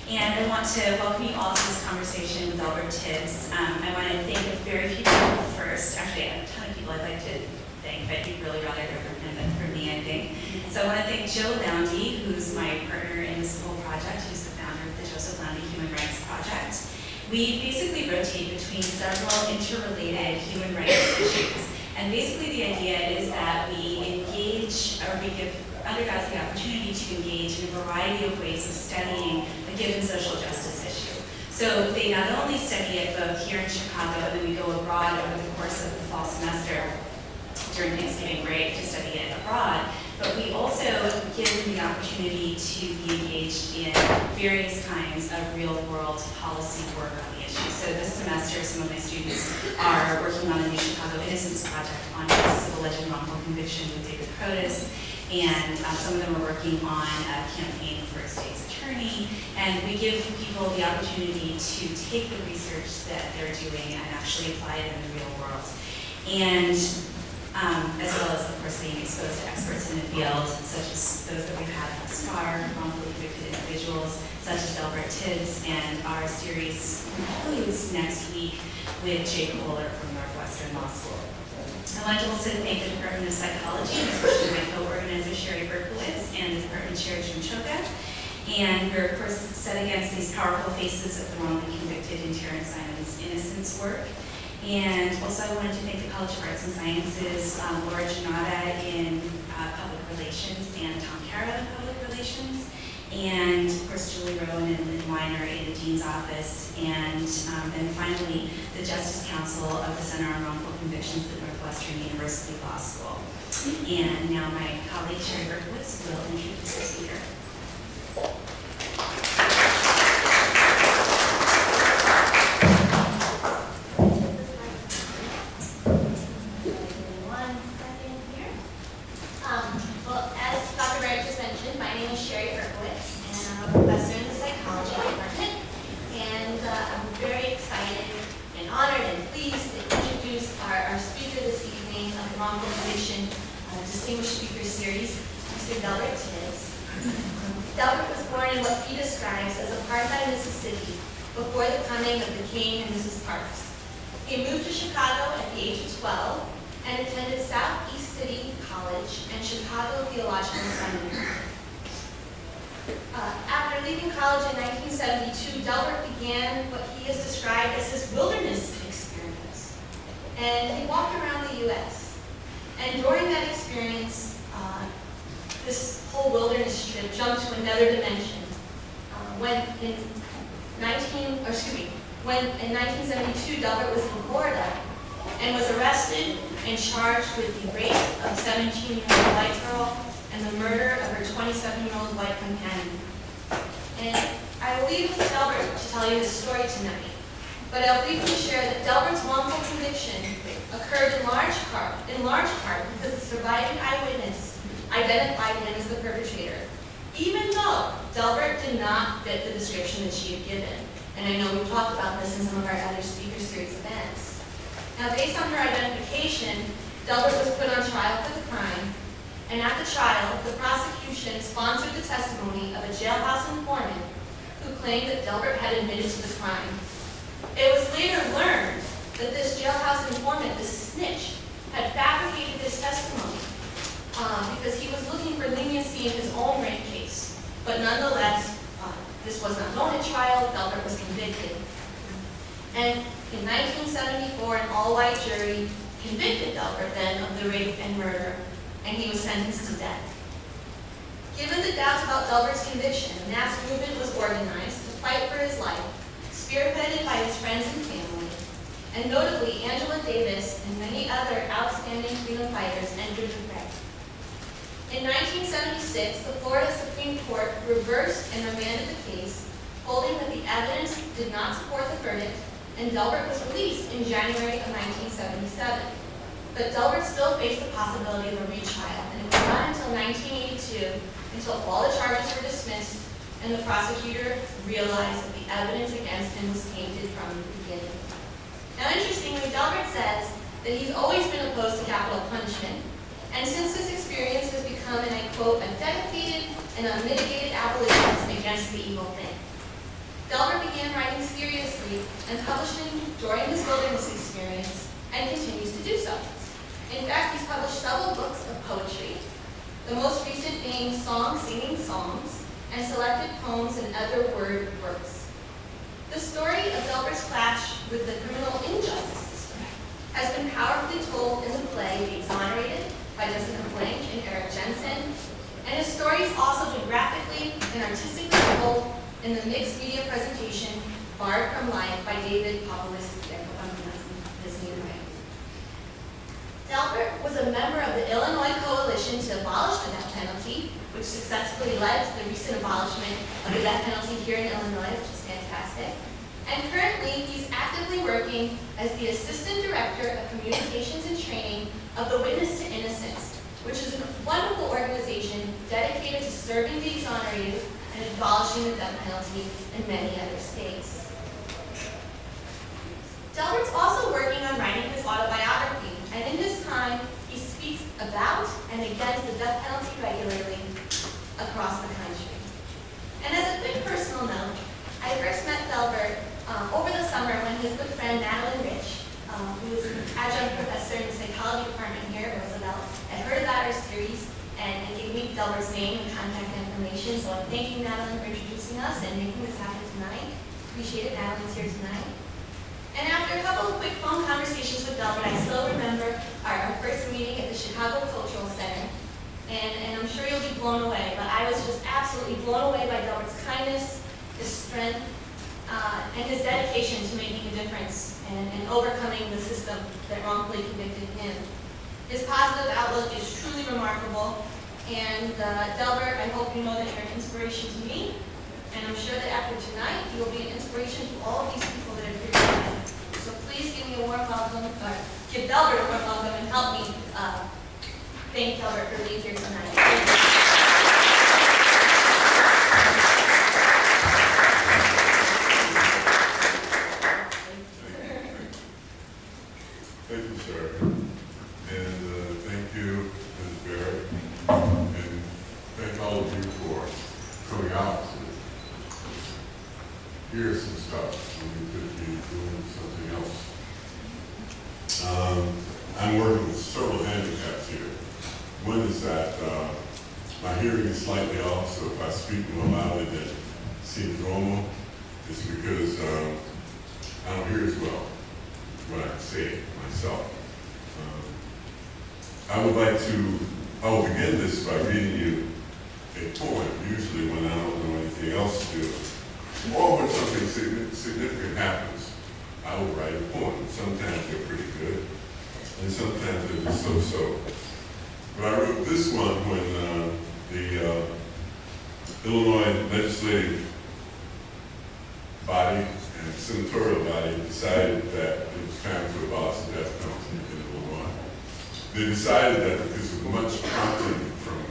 And I want to welcome you all to this conversation with Delbert Tibbs. I want to thank a very few people first. Actually, a ton of people I'd like to thank, but you'd really rather hear from him than from me, I think. So I want to thank Loundy, who's my partner in this whole project, who's the founder of the Loundy Human Rights Project. We basically rotate between several interrelated human rights issues. And basically the idea is that we engage, or we give undergrads the opportunity to engage in a variety of ways of studying a given social justice issue. So they not only study it both here in Chicago, and then we go abroad over the course of the fall semester during Thanksgiving break to study it abroad, but we also give them the opportunity to be engaged in various kinds of real-world policy work on the issue. So this semester, some of my students are working on the New Chicago Innocence Project on cases of alleged wrongful conviction with David Protus, and some of them are working on a campaign for a state's attorney, and we give people the opportunity to take the research that they're doing and actually apply it in the real world. And as well as, of course, being exposed to experts in the field, such as those that we've had thus far, wrongfully convicted individuals, such as Delbert Tibbs, and our series concludes next week with Jay Kohler from Northwestern Law School. I want to also thank the Department of Psychology, especially my co-organizer Sherry Berkowitz and the Department Chair Jim Choka. And we're, of course, set against these powerful faces of the wrongly convicted in Terrence Simon's innocence work. And also I wanted to thank the College of Arts and Sciences, Laura Janata in Public Relations and Tom Cara in Public Relations, and of course Julie Rowan and Lynn Weiner in the Dean's Office, and then finally the Justice Council of the Center on Wrongful Convictions at Northwestern University Law School. And now my colleague Sherry Berkowitz will introduce the speaker. Distinguished Speaker Series, Mr. Delbert Tibbs. Delbert was born in what he describes as apartheid Mississippi before the coming of the King and Mrs. Parks. He moved to Chicago at the age of 12 and attended Southeast City College and Chicago Theological Seminary. After leaving college in 1972, Delbert began what he has described as his wilderness experience. And he walked around the U.S. And during that experience, this whole wilderness trip jumped to another dimension. When in 1972, Delbert was in Florida and was arrested and charged with the rape of a 17-year-old white girl and the murder of her 27-year-old white companion. And I will leave it to Delbert to tell you his story tonight. But I'll briefly share that Delbert's wrongful conviction occurred in large part because the surviving eyewitness identified him as the perpetrator, even though Delbert did not fit the description that she had given. And I know we've talked about this in some of our other Speaker Series events. Now, based on her identification, Delbert was put on trial for the crime, and at the trial, the prosecution sponsored the testimony of a jailhouse informant who claimed that Delbert had admitted to the crime. It was later learned that this jailhouse informant, this snitch, had fabricated this testimony because he was looking for leniency in his own rape case. But nonetheless, this was not known at trial. Delbert was convicted. And in 1974, an all-white jury convicted Delbert then of the rape and murder, and he was sentenced to death. Given the doubts about Delbert's conviction, a mass movement was organized to fight for his life, spearheaded by his friends and family, and notably Angela Davis and many other outstanding freedom fighters entered the fray. In 1976, the Florida Supreme Court reversed and remanded the case, holding that the evidence did not support the verdict, and Delbert was released in January of 1977. But Delbert still faced the possibility of a retrial, and it was not until 1982 until all the charges were dismissed and the prosecutor realized that the evidence against him was tainted from the beginning. Now, interestingly, Delbert says that he's always been opposed to capital punishment, and since this experience has become, and I quote, a dedicated and unmitigated abolitionist against the evil thing. Delbert began writing seriously and publishing during his wilderness experience and continues to do so. In fact, he's published several books of poetry, the most recent being Songs Singing Songs and selected poems and other word works. The story of Delbert's clash with the criminal injustice system has been powerfully told in the play The Exonerated by Jessica Blank and Eric Jensen, and his story is also been graphically and artistically told in the mixed media presentation Barred from Life by David Populus. I hope I'm pronouncing his name right. Delbert was a member of the Illinois Coalition to abolish the death penalty, which successfully led to the recent abolishment of the death penalty here in Illinois, which is fantastic. And currently, he's actively working as the Assistant Director of Communications and Training of the Witness to Innocence, which is a wonderful organization dedicated to serving the exonerated and abolishing the death penalty in many other states. Delbert's also working on writing his autobiography, and in this time, he speaks about and against the death penalty regularly across the country. And as a quick personal note, I first met Delbert over the summer when his good friend Madeline Rich, who is an adjunct professor in the psychology department here at Roosevelt, had heard about our series and gave me Delbert's name and contact information. So I'm thanking Madeline for introducing us and making this happen tonight. Appreciate it, Madeline's here tonight. And after a couple of quick phone conversations with Delbert, I still remember our first meeting at the Chicago Cultural Center. And I'm sure you'll be blown away, but I was just absolutely blown away by Delbert's kindness, his strength, and his dedication to making a difference and overcoming the system that wrongfully convicted him. His positive outlook is truly remarkable. And Delbert, I hope you know that you're an inspiration to me. And I'm sure that after tonight, you will be an inspiration to all of these people that are here tonight. So please give me a warm welcome, or give Delbert a warm welcome, and help me thank Delbert for being here tonight. Thank you, sir. And thank you, Ms. Barrett. And thank all of you for coming out to hear some stuff when we could be doing something else. I'm working with several handicaps here. One is that my hearing is slightly off, so if I speak more loudly than seems normal, it's because I don't hear as well what I say myself. I will begin this by reading you a poem, usually when I don't know anything else to do. Or when something significant happens, I will write a poem. Sometimes they're pretty good, and sometimes they're just so-so. But I wrote this one when the Illinois legislative body and senatorial body decided that it was time to abolish the death penalty in Illinois. They decided that because of much prompting from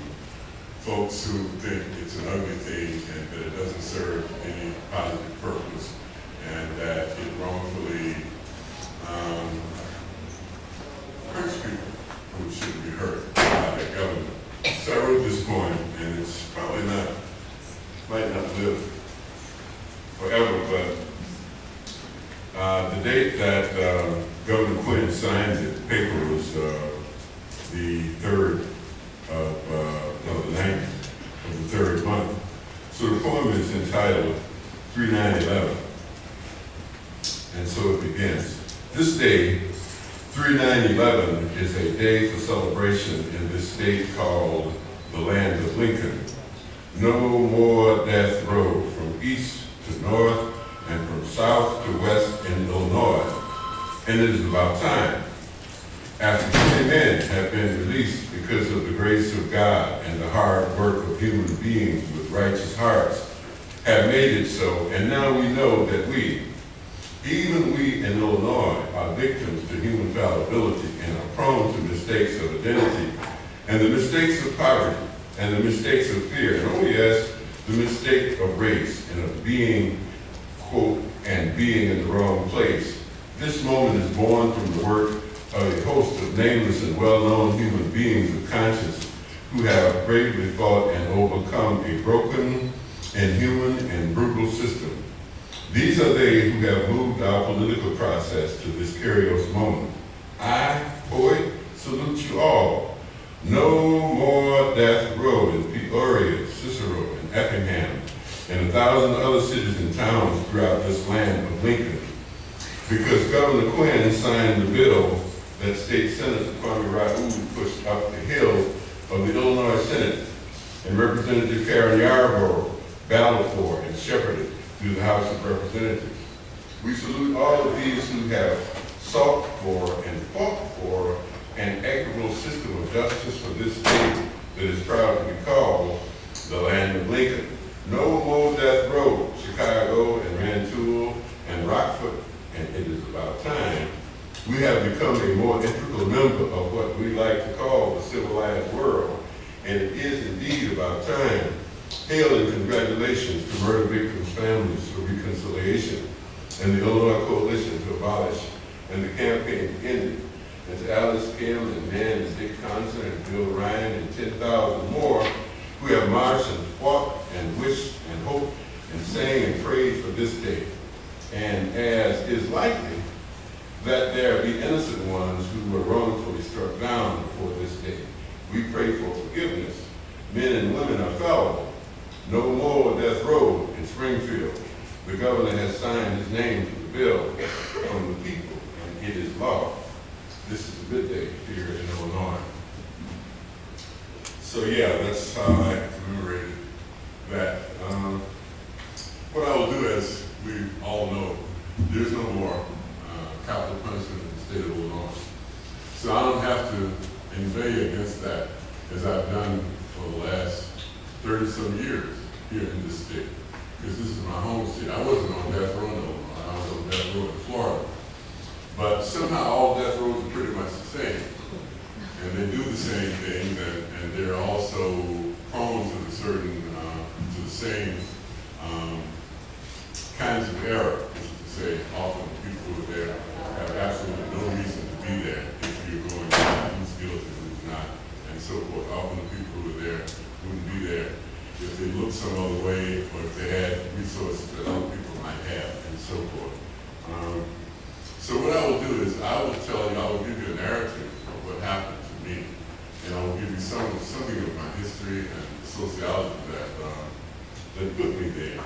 folks who think it's an ugly thing and that it doesn't serve any positive purpose and that it wrongfully hurts people who shouldn't be hurt by the government. So I wrote this poem, and it's probably might not live forever, but the date that Governor Quinn signed it, the paper was the 3rd of, the 9th of the 3rd month. So the poem is entitled 3/9/11. And so it begins. This day, 3/9/11, is a day for celebration in this state called the land of Lincoln. No more death row from east to north and from south to west in Illinois. And it is about time. After 20 men have been released because of the grace of God and the hard work of human beings with righteous hearts, have made it so, and now we know that even we in Illinois, are victims to human fallibility and are prone to mistakes of identity, and the mistakes of poverty, and the mistakes of fear, and oh yes, the mistake of race and of being, quote, and being in the wrong place. This moment is born from the work of a host of nameless and well-known human beings of conscience who have bravely fought and overcome a broken, inhuman, and brutal system. These are they who have moved our political process to this curious moment. I, poet, salute you all. No more death row in Peoria, Cicero, and Effingham, and 1,000 other cities and towns throughout this land of Lincoln. Because Governor Quinn signed the bill that State Senator Kwame Raoul pushed up the hill of the Illinois Senate, and Representative Karen Yarborough battled for and shepherded through the House of Representatives. We salute all of these who have sought for and fought for an equitable system of justice for this state that is proud to be called the land of Lincoln. No more death row, Chicago and Rantoul and Rockford, and it is about time. We have become a more integral member of what we like to call the civilized world, and it is indeed about time. Hail and congratulations to murder victims' families for reconciliation, and the Illinois Coalition to abolish, and the campaign ended. And to Alice Kim and Dan and Dick Conson and Bill Ryan and 10,000 more who have marched and fought and wished and hoped and sang and prayed for this day. And as is likely that there be innocent ones who were wrongfully struck down before this day, we pray for forgiveness. Men and women are fallible. No more death row in Springfield. The governor has signed his name to the bill from the people, and it is law. This is a good day here in Illinois. So yeah, that's how I commemorated that. What I will do, as we all know, there's no more capital punishment in the state of Illinois. So I don't have to inveigh against that as I've done for the last 30-some years here in this state. Because this is my home state. I wasn't on death row in Illinois. I was on death row in Florida. But somehow all death rows are pretty much the same. And they do the same things, and they're also prone to the same kinds of error, which is to say, often people who are there have absolutely no reason to be there if you're going to who's guilty, who's not, and so forth. Often the people who are there wouldn't be there if they looked some other way or if they had resources that other people might have, and so forth. So what I will do is I will give you a narrative of what happened to me, and I will give you something of my history and sociology that put me there.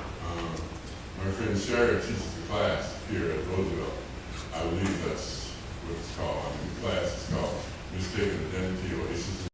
My friend Sherry teaches a class here at Roosevelt. I believe that's what it's called. The class is called Mistaken Identity or Issues